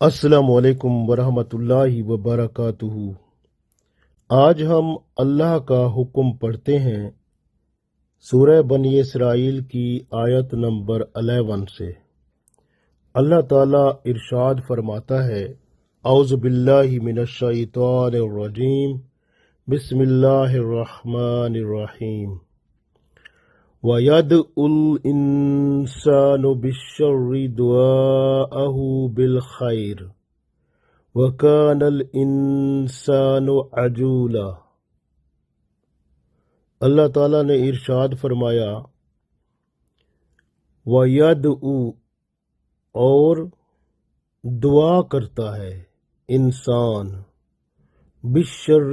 السلام علیکم ورحمۃ اللہ وبرکاتہ۔ آج ہم اللہ کا حکم پڑھتے ہیں سورہ بنی اسرائیل کی آیت نمبر 11 سے۔ اللہ تعالیٰ ارشاد فرماتا ہے، اعوذ باللہ من الشیطان الرجیم، بسم اللہ الرحمن الرحیم۔ وَيَدْعُ الْإِنسَانُ بِالشَّرِّ دُعَاءَهُ بِالْخَيْرِ وَكَانَ الْإِنسَانُ عَجُولًا۔ اللہ تعالیٰ نے ارشاد فرمایا، وَيَدْعُ، اور دعا کرتا ہے انسان، بالشر،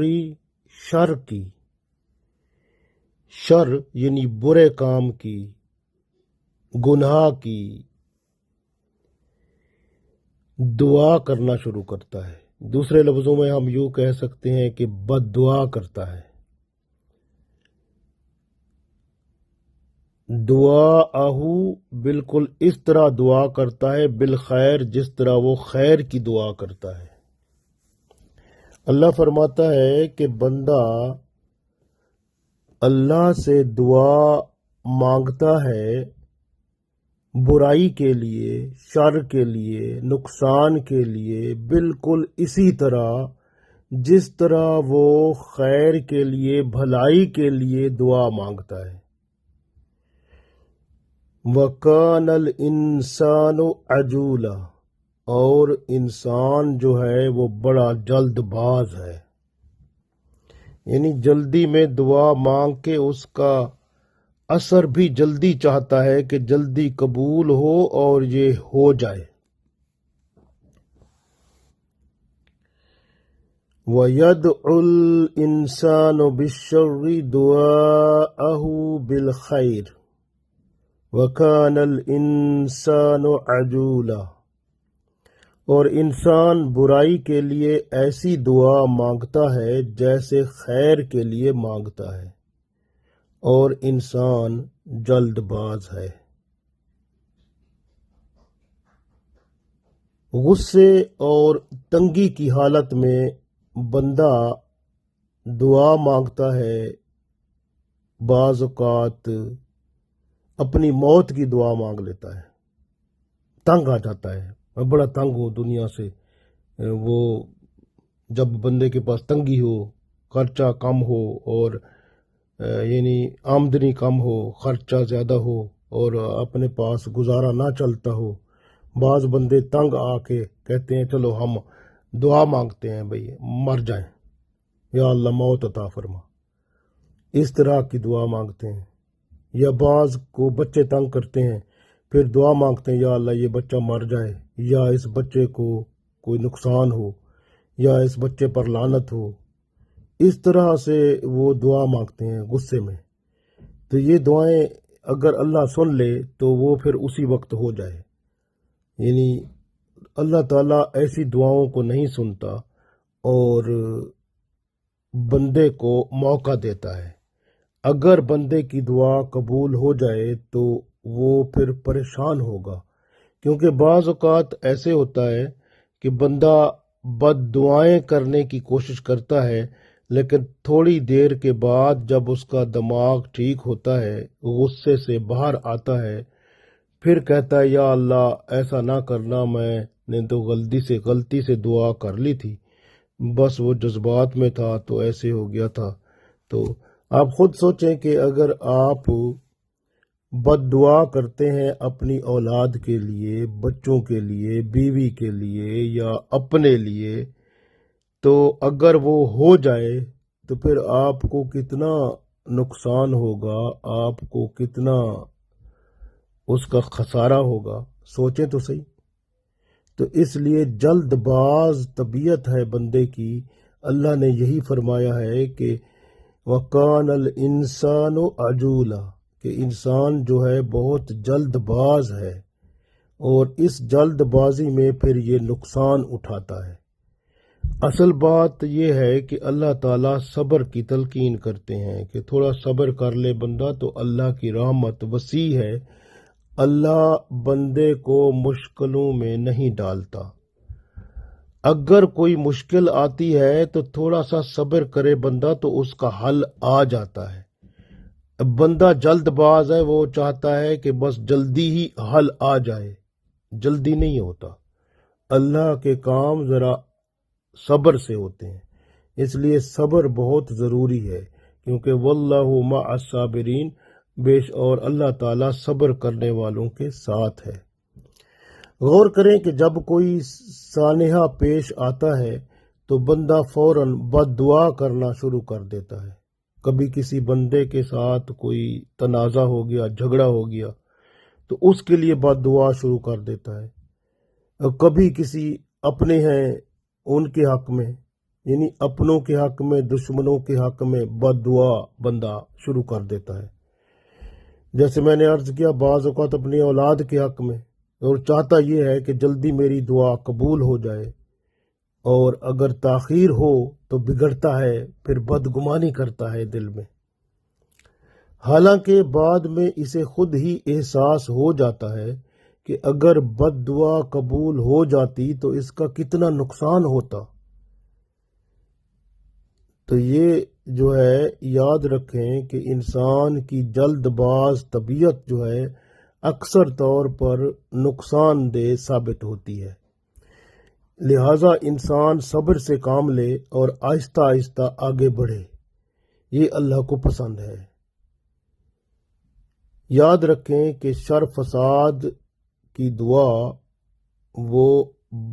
شر کی، شر یعنی برے کام کی، گناہ کی دعا کرنا شروع کرتا ہے۔ دوسرے لفظوں میں ہم یوں کہہ سکتے ہیں کہ بد دعا کرتا ہے۔ دعاءہو، بالکل اس طرح دعا کرتا ہے، بالخیر، جس طرح وہ خیر کی دعا کرتا ہے۔ اللہ فرماتا ہے کہ بندہ اللہ سے دعا مانگتا ہے برائی کے لیے، شر کے لیے، نقصان کے لیے، بالکل اسی طرح جس طرح وہ خیر کے لیے، بھلائی کے لیے دعا مانگتا ہے۔ وَكَانَ الْإِنسَانُ عَجُولًا، اور انسان جو ہے وہ بڑا جلد باز ہے، یعنی جلدی میں دعا مانگ کے اس کا اثر بھی جلدی چاہتا ہے کہ جلدی قبول ہو اور یہ ہو جائے۔ وَيَدْعُ الْإِنسَانُ بِالشَّرِّ دُعَاءَهُ بِالْخَيْرِ وَكَانَ الْإِنسَانُ عَجُولًا، اور انسان برائی کے لیے ایسی دعا مانگتا ہے جیسے خیر کے لیے مانگتا ہے، اور انسان جلد باز ہے۔ غصے اور تنگی کی حالت میں بندہ دعا مانگتا ہے، بعض اوقات اپنی موت کی دعا مانگ لیتا ہے، تنگ آ جاتا ہے، میں بڑا تنگ ہوں دنیا سے۔ وہ جب بندے کے پاس تنگی ہو، خرچہ کم ہو، اور یعنی آمدنی کم ہو، خرچہ زیادہ ہو، اور اپنے پاس گزارا نہ چلتا ہو، بعض بندے تنگ آ کے کہتے ہیں چلو ہم دعا مانگتے ہیں، بھئی مر جائیں، یا اللہ موت عطا فرما، اس طرح کی دعا مانگتے ہیں۔ یا بعض کو بچے تنگ کرتے ہیں، پھر دعا مانگتے ہیں یا اللہ یہ بچہ مر جائے، یا اس بچے کو کوئی نقصان ہو، یا اس بچے پر لعنت ہو، اس طرح سے وہ دعا مانگتے ہیں غصے میں۔ تو یہ دعائیں اگر اللہ سن لے تو وہ پھر اسی وقت ہو جائے، یعنی اللہ تعالیٰ ایسی دعاؤں کو نہیں سنتا اور بندے کو موقع دیتا ہے۔ اگر بندے کی دعا قبول ہو جائے تو وہ پھر پریشان ہوگا، کیونکہ بعض اوقات ایسے ہوتا ہے کہ بندہ بد دعائیں کرنے کی کوشش کرتا ہے، لیکن تھوڑی دیر کے بعد جب اس کا دماغ ٹھیک ہوتا ہے، غصے سے باہر آتا ہے، پھر کہتا ہے یا اللہ ایسا نہ کرنا، میں نے تو غلطی سے دعا کر لی تھی، بس وہ جذبات میں تھا تو ایسے ہو گیا تھا۔ تو آپ خود سوچیں کہ اگر آپ بد دعا کرتے ہیں اپنی اولاد کے لیے، بچوں کے لیے، بیوی کے لیے، یا اپنے لیے، تو اگر وہ ہو جائے تو پھر آپ کو کتنا نقصان ہوگا، آپ کو کتنا اس کا خسارہ ہوگا، سوچیں تو صحیح۔ تو اس لیے جلد باز طبیعت ہے بندے کی۔ اللہ نے یہی فرمایا ہے کہ وَقَانَ الْإِنسَانُ عَجُولًا، کہ انسان جو ہے بہت جلد باز ہے، اور اس جلد بازی میں پھر یہ نقصان اٹھاتا ہے۔ اصل بات یہ ہے کہ اللہ تعالیٰ صبر کی تلقین کرتے ہیں کہ تھوڑا صبر کر لے بندہ تو اللہ کی رحمت وسیع ہے، اللہ بندے کو مشکلوں میں نہیں ڈالتا۔ اگر کوئی مشکل آتی ہے تو تھوڑا سا صبر کرے بندہ تو اس کا حل آ جاتا ہے۔ بندہ جلد باز ہے، وہ چاہتا ہے کہ بس جلدی ہی حل آ جائے، جلدی نہیں ہوتا۔ اللہ کے کام ذرا صبر سے ہوتے ہیں، اس لیے صبر بہت ضروری ہے، کیونکہ واللہ مع الصابرین، اور اللہ تعالیٰ صبر کرنے والوں کے ساتھ ہے۔ غور کریں کہ جب کوئی سانحہ پیش آتا ہے تو بندہ فوراً بد دعا کرنا شروع کر دیتا ہے۔ کبھی کسی بندے کے ساتھ کوئی تنازع ہو گیا، جھگڑا ہو گیا، تو اس کے لیے بد دعا شروع کر دیتا ہے۔ اور کبھی کسی اپنے ہیں ان کے حق میں، یعنی اپنوں کے حق میں، دشمنوں کے حق میں بد دعا بندہ شروع کر دیتا ہے۔ جیسے میں نے عرض کیا، بعض اوقات اپنی اولاد کے حق میں، اور چاہتا یہ ہے کہ جلدی میری دعا قبول ہو جائے، اور اگر تاخیر ہو تو بگڑتا ہے، پھر بدگمانی کرتا ہے دل میں، حالانکہ بعد میں اسے خود ہی احساس ہو جاتا ہے کہ اگر بد دعا قبول ہو جاتی تو اس کا کتنا نقصان ہوتا۔ تو یہ جو ہے یاد رکھیں کہ انسان کی جلد باز طبیعت جو ہے اکثر طور پر نقصان دہ ثابت ہوتی ہے، لہذا انسان صبر سے کام لے اور آہستہ آہستہ آگے بڑھے، یہ اللہ کو پسند ہے۔ یاد رکھیں کہ شر فساد کی دعا وہ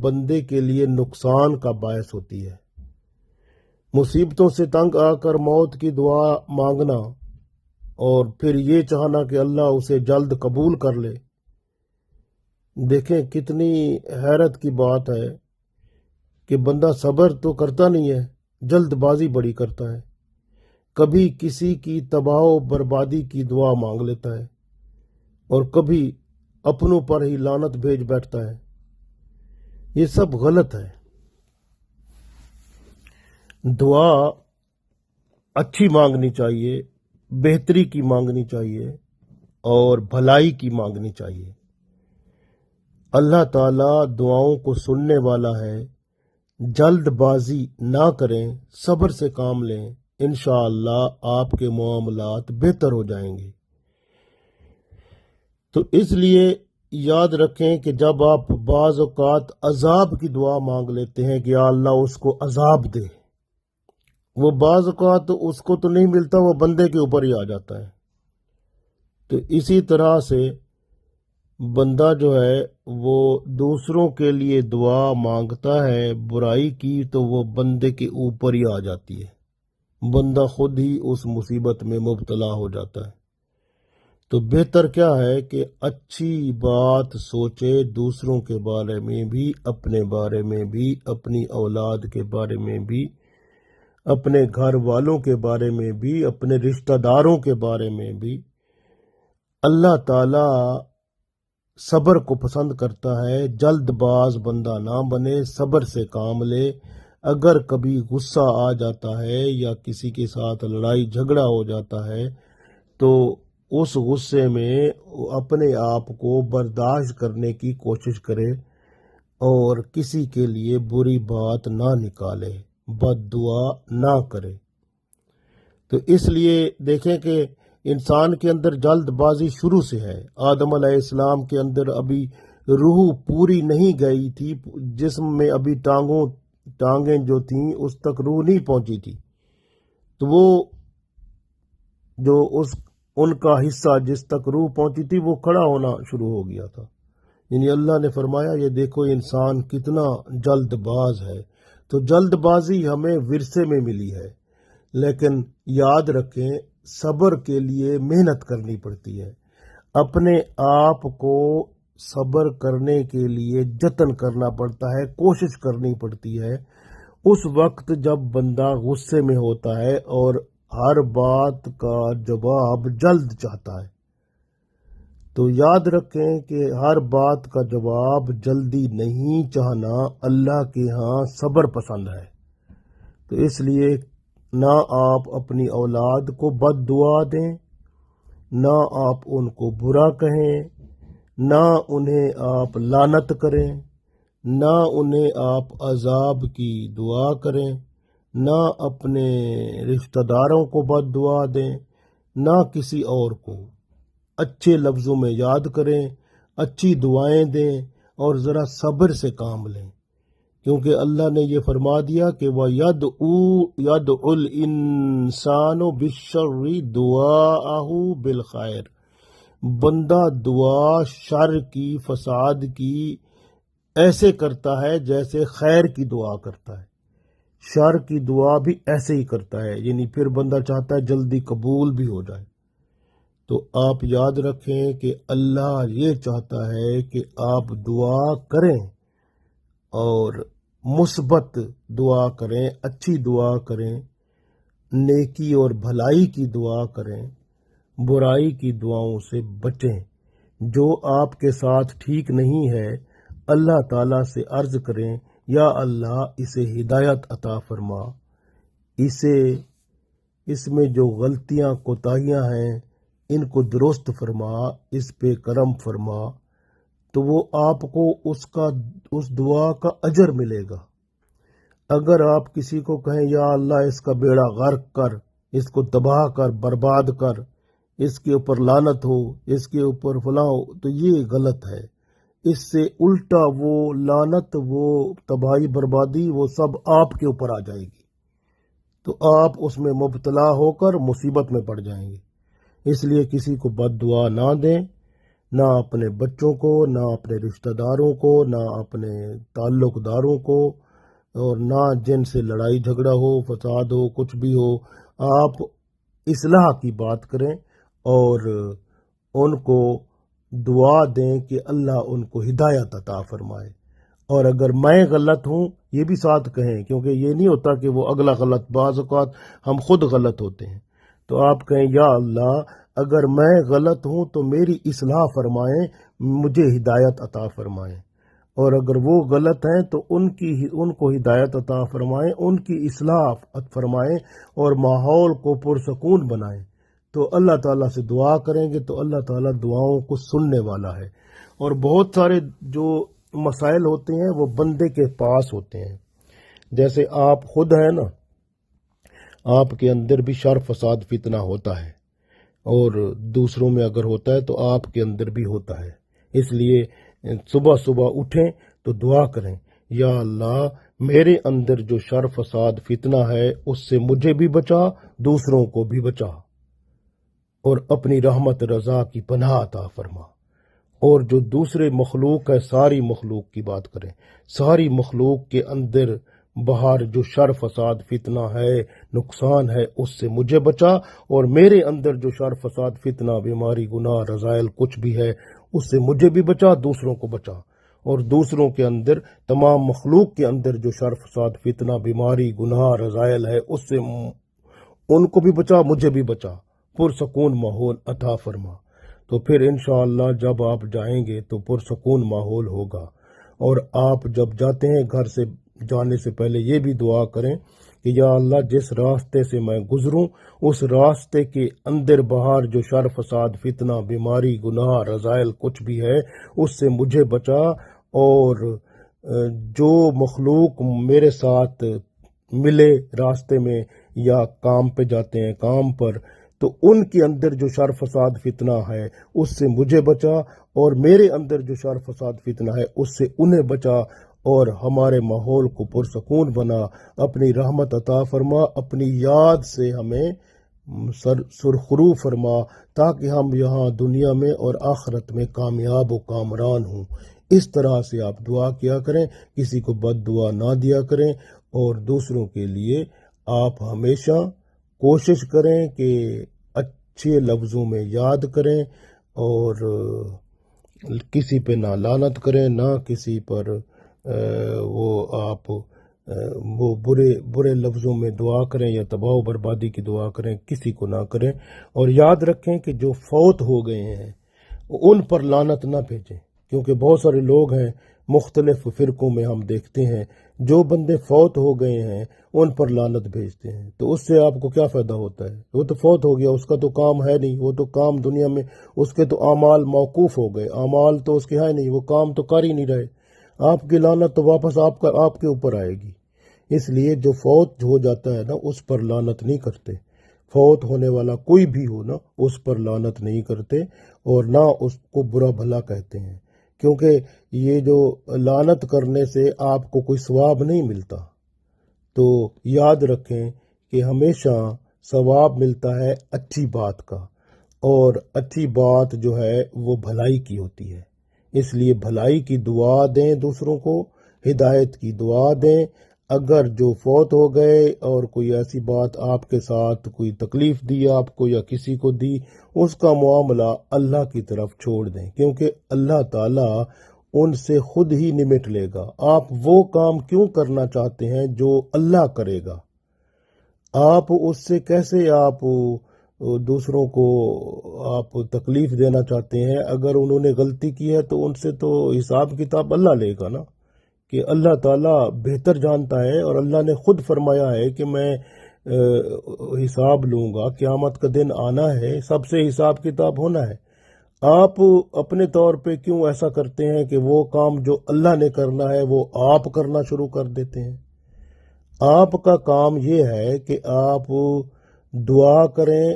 بندے کے لیے نقصان کا باعث ہوتی ہے۔ مصیبتوں سے تنگ آ کر موت کی دعا مانگنا اور پھر یہ چاہنا کہ اللہ اسے جلد قبول کر لے، دیکھیں کتنی حیرت کی بات ہے کہ بندہ صبر تو کرتا نہیں ہے، جلد بازی بڑی کرتا ہے، کبھی کسی کی تباہ و بربادی کی دعا مانگ لیتا ہے اور کبھی اپنوں پر ہی لعنت بھیج بیٹھتا ہے۔ یہ سب غلط ہے۔ دعا اچھی مانگنی چاہیے، بہتری کی مانگنی چاہیے اور بھلائی کی مانگنی چاہیے۔ اللہ تعالیٰ دعاؤں کو سننے والا ہے۔ جلد بازی نہ کریں، صبر سے کام لیں، انشاءاللہ آپ کے معاملات بہتر ہو جائیں گے۔ تو اس لیے یاد رکھیں کہ جب آپ بعض اوقات عذاب کی دعا مانگ لیتے ہیں کہ یا اللہ اس کو عذاب دے، وہ بعض اوقات اس کو تو نہیں ملتا، وہ بندے کے اوپر ہی آ جاتا ہے۔ تو اسی طرح سے بندہ جو ہے وہ دوسروں کے لیے دعا مانگتا ہے برائی کی تو وہ بندے کے اوپر ہی آ جاتی ہے، بندہ خود ہی اس مصیبت میں مبتلا ہو جاتا ہے۔ تو بہتر کیا ہے کہ اچھی بات سوچے، دوسروں کے بارے میں بھی، اپنے بارے میں بھی، اپنی اولاد کے بارے میں بھی، اپنے گھر والوں کے بارے میں بھی، اپنے رشتہ داروں کے بارے میں بھی۔ اللہ تعالی صبر کو پسند کرتا ہے، جلد باز بندہ نہ بنے، صبر سے کام لے۔ اگر کبھی غصہ آ جاتا ہے یا کسی کے ساتھ لڑائی جھگڑا ہو جاتا ہے تو اس غصے میں اپنے آپ کو برداشت کرنے کی کوشش کرے اور کسی کے لیے بری بات نہ نکالے، بد دعا نہ کرے۔ تو اس لیے دیکھیں کہ انسان کے اندر جلد بازی شروع سے ہے۔ آدم علیہ السلام کے اندر ابھی روح پوری نہیں گئی تھی، جسم میں ابھی ٹانگیں جو تھیں اس تک روح نہیں پہنچی تھی، تو وہ جو ان کا حصہ جس تک روح پہنچی تھی وہ کھڑا ہونا شروع ہو گیا تھا۔ یعنی اللہ نے فرمایا یہ دیکھو انسان کتنا جلد باز ہے۔ تو جلد بازی ہمیں ورثے میں ملی ہے، لیکن یاد رکھیں صبر کے لیے محنت کرنی پڑتی ہے، اپنے آپ کو صبر کرنے کے لیے جتن کرنا پڑتا ہے، کوشش کرنی پڑتی ہے اس وقت جب بندہ غصے میں ہوتا ہے اور ہر بات کا جواب جلد چاہتا ہے۔ تو یاد رکھیں کہ ہر بات کا جواب جلدی نہیں چاہنا اللہ کے ہاں صبر پسند ہے۔ تو اس لیے نہ آپ اپنی اولاد کو بد دعا دیں، نہ آپ ان کو برا کہیں، نہ انہیں آپ لعنت کریں، نہ انہیں آپ عذاب کی دعا کریں، نہ اپنے رشتہ داروں کو بد دعا دیں، نہ کسی اور کو۔ اچھے لفظوں میں یاد کریں، اچھی دعائیں دیں اور ذرا صبر سے کام لیں، کیونکہ اللہ نے یہ فرما دیا کہ وَيَدْعُ الْإِنسَانُ بِالشَّرِّ دُعَاءَهُ بِالْخَيْرِ، بندہ دعا شر کی، فساد کی ایسے کرتا ہے جیسے خیر کی دعا کرتا ہے، شر کی دعا بھی ایسے ہی کرتا ہے، یعنی پھر بندہ چاہتا ہے جلدی قبول بھی ہو جائے۔ تو آپ یاد رکھیں کہ اللہ یہ چاہتا ہے کہ آپ دعا کریں اور مثبت دعا کریں، اچھی دعا کریں، نیکی اور بھلائی کی دعا کریں، برائی کی دعاؤں سے بچیں۔ جو آپ کے ساتھ ٹھیک نہیں ہے اللہ تعالیٰ سے عرض کریں، یا اللہ اسے ہدایت عطا فرما، اس میں جو غلطیاں کوتاہیاں ہیں ان کو درست فرما، اس پہ کرم فرما، تو وہ آپ کو اس دعا کا اجر ملے گا۔ اگر آپ کسی کو کہیں یا اللہ اس کا بیڑا غرق کر، اس کو تباہ کر، برباد کر، اس کے اوپر لعنت ہو، اس کے اوپر فلاں ہو، تو یہ غلط ہے۔ اس سے الٹا وہ لعنت، وہ تباہی، بربادی، وہ سب آپ کے اوپر آ جائے گی، تو آپ اس میں مبتلا ہو کر مصیبت میں پڑ جائیں گے۔ اس لیے کسی کو بد دعا نہ دیں، نہ اپنے بچوں کو، نہ اپنے رشتہ داروں کو، نہ اپنے تعلق داروں کو، اور نہ جن سے لڑائی جھگڑا ہو، فساد ہو، کچھ بھی ہو۔ آپ اصلاح کی بات کریں اور ان کو دعا دیں کہ اللہ ان کو ہدایت عطا فرمائے۔ اور اگر میں غلط ہوں یہ بھی ساتھ کہیں، کیونکہ یہ نہیں ہوتا کہ وہ اگلا غلط، بعض اوقات ہم خود غلط ہوتے ہیں، تو آپ کہیں یا اللہ اگر میں غلط ہوں تو میری اصلاح فرمائیں، مجھے ہدایت عطا فرمائیں، اور اگر وہ غلط ہیں تو ان کو ہدایت عطا فرمائیں، ان کی اصلاح فرمائیں اور ماحول کو پرسکون بنائیں۔ تو اللہ تعالیٰ سے دعا کریں گے تو اللہ تعالیٰ دعاؤں کو سننے والا ہے۔ اور بہت سارے جو مسائل ہوتے ہیں وہ بندے کے پاس ہوتے ہیں، جیسے آپ خود ہیں نا، آپ کے اندر بھی شر، فساد، فتنہ ہوتا ہے، اور دوسروں میں اگر ہوتا ہے تو آپ کے اندر بھی ہوتا ہے۔ اس لیے صبح صبح اٹھیں تو دعا کریں، یا اللہ میرے اندر جو شر، فساد، فتنہ ہے اس سے مجھے بھی بچا، دوسروں کو بھی بچا، اور اپنی رحمت رضا کی پناہ عطا فرما۔ اور جو دوسرے مخلوق ہے، ساری مخلوق کی بات کریں، ساری مخلوق کے اندر باہر جو شر، فساد، فتنہ ہے، نقصان ہے، اس سے مجھے بچا، اور میرے اندر جو شر، فساد، فتنہ، بیماری، گناہ، رذائل کچھ بھی ہے اس سے مجھے بھی بچا، دوسروں کو بچا، اور دوسروں کے اندر، تمام مخلوق کے اندر جو شر، فساد، فتنہ، بیماری، گناہ، رذائل ہے اس سے ان کو بھی بچا، مجھے بھی بچا، پرسکون ماحول عطا فرما۔ تو پھر انشاءاللہ جب آپ جائیں گے تو پرسکون ماحول ہوگا۔ اور آپ جب جاتے ہیں گھر سے جانے سے پہلے یہ بھی دعا کریں کہ یا اللہ جس راستے سے میں گزروں اس راستے کے اندر باہر جو شر، فساد، فتنہ، بیماری، گناہ، رذائل کچھ بھی ہے اس سے مجھے بچا، اور جو مخلوق میرے ساتھ ملے راستے میں یا کام پہ جاتے ہیں کام پر، تو ان کے اندر جو شر، فساد، فتنہ ہے اس سے مجھے بچا، اور میرے اندر جو شر، فساد، فتنہ ہے اس سے انہیں بچا، اور ہمارے ماحول کو پرسکون بنا، اپنی رحمت عطا فرما، اپنی یاد سے ہمیں سرخرو فرما، تاکہ ہم یہاں دنیا میں اور آخرت میں کامیاب و کامران ہوں۔ اس طرح سے آپ دعا کیا کریں، کسی کو بد دعا نہ دیا کریں، اور دوسروں کے لیے آپ ہمیشہ کوشش کریں کہ اچھے لفظوں میں یاد کریں، اور کسی پہ نہ لعنت کریں، نہ کسی پر وہ برے لفظوں میں دعا کریں یا تباہ و بربادی کی دعا کریں، کسی کو نہ کریں۔ اور یاد رکھیں کہ جو فوت ہو گئے ہیں ان پر لعنت نہ بھیجیں، کیونکہ بہت سارے لوگ ہیں مختلف فرقوں میں ہم دیکھتے ہیں جو بندے فوت ہو گئے ہیں ان پر لعنت بھیجتے ہیں، تو اس سے آپ کو کیا فائدہ ہوتا ہے؟ وہ تو فوت ہو گیا، اس کا تو کام ہے نہیں، وہ تو کام دنیا میں اس کے تو اعمال موقوف ہو گئے، اعمال تو اس کے ہے نہیں، وہ کام تو کر ہی نہیں رہے۔ آپ کی لعنت تو واپس آپ کے اوپر آئے گی۔ اس لیے جو فوت ہو جاتا ہے نا اس پر لعنت نہیں کرتے، فوت ہونے والا کوئی بھی ہو نا اس پر لعنت نہیں کرتے اور نہ اس کو برا بھلا کہتے ہیں، کیونکہ یہ جو لعنت کرنے سے آپ کو کوئی ثواب نہیں ملتا۔ تو یاد رکھیں کہ ہمیشہ ثواب ملتا ہے اچھی بات کا، اور اچھی بات جو ہے وہ بھلائی کی ہوتی ہے، اس لیے بھلائی کی دعا دیں، دوسروں کو ہدایت کی دعا دیں۔ اگر جو فوت ہو گئے اور کوئی ایسی بات آپ کے ساتھ کوئی تکلیف دی آپ کو یا کسی کو دی، اس کا معاملہ اللہ کی طرف چھوڑ دیں، کیونکہ اللہ تعالیٰ ان سے خود ہی نمٹ لے گا۔ آپ وہ کام کیوں کرنا چاہتے ہیں جو اللہ کرے گا؟ آپ اس سے کیسے آپ دوسروں کو آپ تکلیف دینا چاہتے ہیں؟ اگر انہوں نے غلطی کی ہے تو ان سے تو حساب کتاب اللہ لے گا نا، کہ اللہ تعالیٰ بہتر جانتا ہے، اور اللہ نے خود فرمایا ہے کہ میں حساب لوں گا، قیامت کا دن آنا ہے، سب سے حساب کتاب ہونا ہے۔ آپ اپنے طور پہ کیوں ایسا کرتے ہیں کہ وہ کام جو اللہ نے کرنا ہے وہ آپ کرنا شروع کر دیتے ہیں؟ آپ کا کام یہ ہے کہ آپ دعا کریں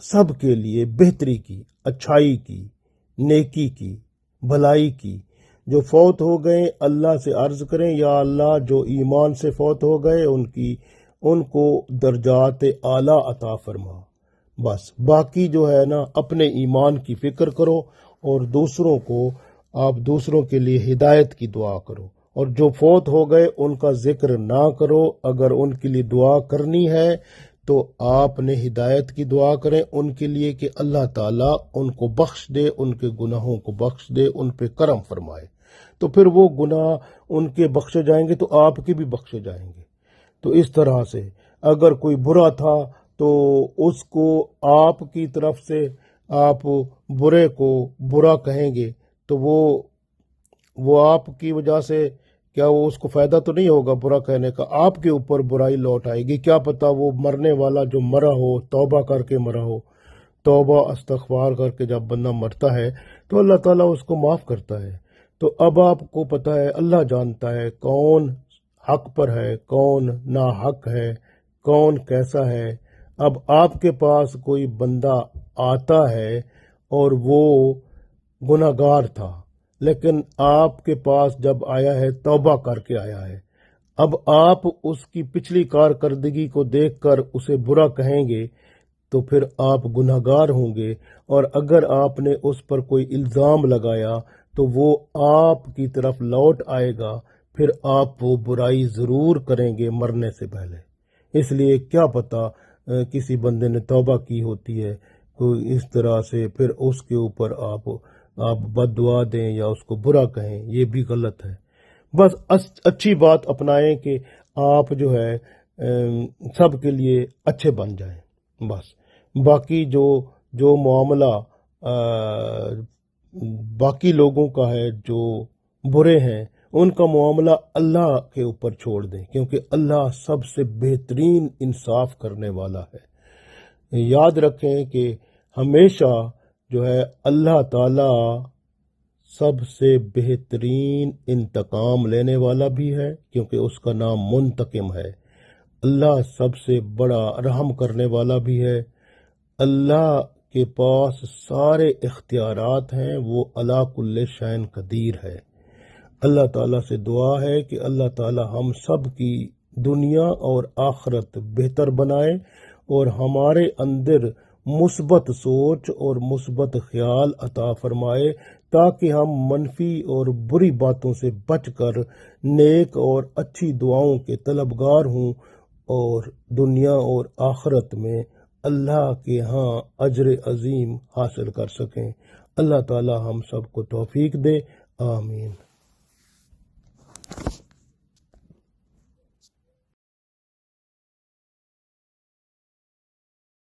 سب کے لیے، بہتری کی، اچھائی کی، نیکی کی، بھلائی کی۔ جو فوت ہو گئے اللہ سے عرض کریں یا اللہ جو ایمان سے فوت ہو گئے ان کو درجات اعلیٰ عطا فرما۔ بس باقی جو ہے نا اپنے ایمان کی فکر کرو، اور دوسروں کے لیے ہدایت کی دعا کرو، اور جو فوت ہو گئے ان کا ذکر نہ کرو۔ اگر ان کے لیے دعا کرنی ہے تو آپ نے ہدایت کی دعا کریں ان کے لیے کہ اللہ تعالیٰ ان کو بخش دے، ان کے گناہوں کو بخش دے، ان پہ کرم فرمائے، تو پھر وہ گناہ ان کے بخشے جائیں گے تو آپ کے بھی بخشے جائیں گے۔ تو اس طرح سے اگر کوئی برا تھا تو اس کو آپ کی طرف سے آپ برے کو برا کہیں گے تو وہ آپ کی وجہ سے کیا وہ اس کو فائدہ تو نہیں ہوگا برا کہنے کا؟ آپ کے اوپر برائی لوٹ آئے گی۔ کیا پتہ وہ مرنے والا جو مرا ہو توبہ کر کے مرا ہو، توبہ استغفار کر کے جب بندہ مرتا ہے تو اللہ تعالیٰ اس کو معاف کرتا ہے۔ تو اب آپ کو پتہ ہے، اللہ جانتا ہے کون حق پر ہے، کون ناحق ہے، کون کیسا ہے۔ اب آپ کے پاس کوئی بندہ آتا ہے اور وہ گناہگار تھا، لیکن آپ کے پاس جب آیا ہے توبہ کر کے آیا ہے، اب آپ اس کی پچھلی کارکردگی کو دیکھ کر اسے برا کہیں گے تو پھر آپ گناہگار ہوں گے، اور اگر آپ نے اس پر کوئی الزام لگایا تو وہ آپ کی طرف لوٹ آئے گا، پھر آپ وہ برائی ضرور کریں گے مرنے سے پہلے۔ اس لیے کیا پتہ کسی بندے نے توبہ کی ہوتی ہے کوئی اس طرح سے، پھر اس کے اوپر آپ بد دعا دیں یا اس کو برا کہیں، یہ بھی غلط ہے۔ بس اچھی بات اپنائیں کہ آپ جو ہے سب کے لیے اچھے بن جائیں، بس باقی جو معاملہ باقی لوگوں کا ہے جو برے ہیں ان کا معاملہ اللہ کے اوپر چھوڑ دیں، کیونکہ اللہ سب سے بہترین انصاف کرنے والا ہے۔ یاد رکھیں کہ ہمیشہ جو ہے اللہ تعالی سب سے بہترین انتقام لینے والا بھی ہے، کیونکہ اس کا نام منتقم ہے۔ اللہ سب سے بڑا رحم کرنے والا بھی ہے۔ اللہ کے پاس سارے اختیارات ہیں، وہ علی کل شیء قدیر ہے۔ اللہ تعالیٰ سے دعا ہے کہ اللہ تعالیٰ ہم سب کی دنیا اور آخرت بہتر بنائے، اور ہمارے اندر مثبت سوچ اور مثبت خیال عطا فرمائے، تاکہ ہم منفی اور بری باتوں سے بچ کر نیک اور اچھی دعاؤں کے طلبگار ہوں، اور دنیا اور آخرت میں اللہ کے ہاں اجر عظیم حاصل کر سکیں۔ اللہ تعالی ہم سب کو توفیق دے، آمین۔